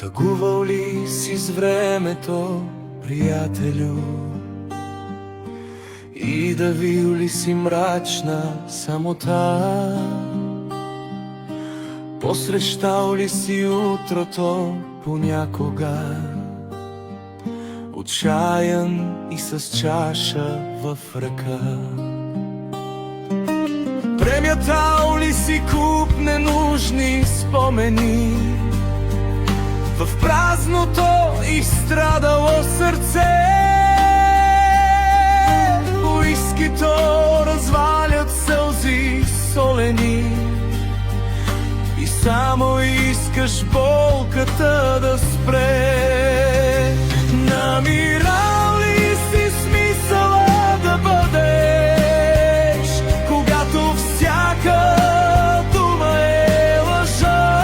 Тъгувал ли си с времето, приятелю? И давил ли си мрачна самота? Посрещал ли си утрото понякога, отчаян и с чаша в ръка? Премятал ли си куп ненужни спомени в празното изстрадало сърце? Уискито развалят сълзи солени и само искаш болката да спре. Намирал ли си смисъла да бъдеш, когато всяка дума е лъжа?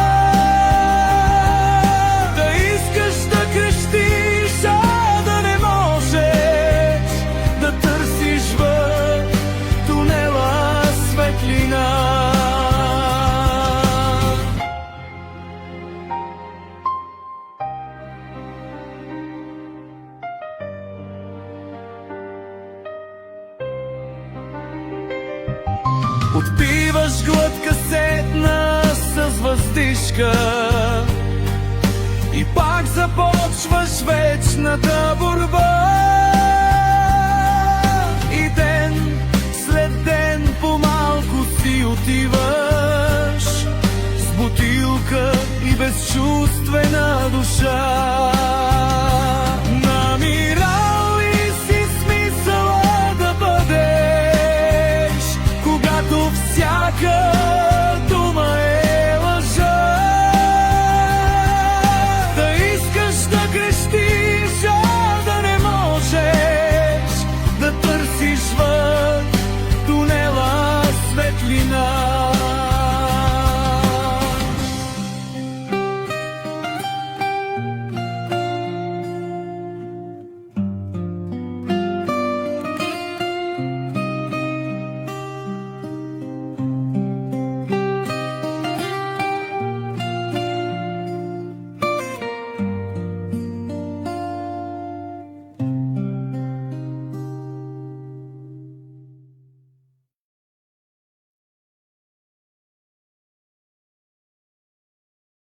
Да искаш да крещиш, а да не можеш, да търсиш в тунела светлина. Отпиваш глътка сетна с въздишка и пак започваш вечната борба. И ден след ден по-малко си отиваш с бутилка и безчувствена душа.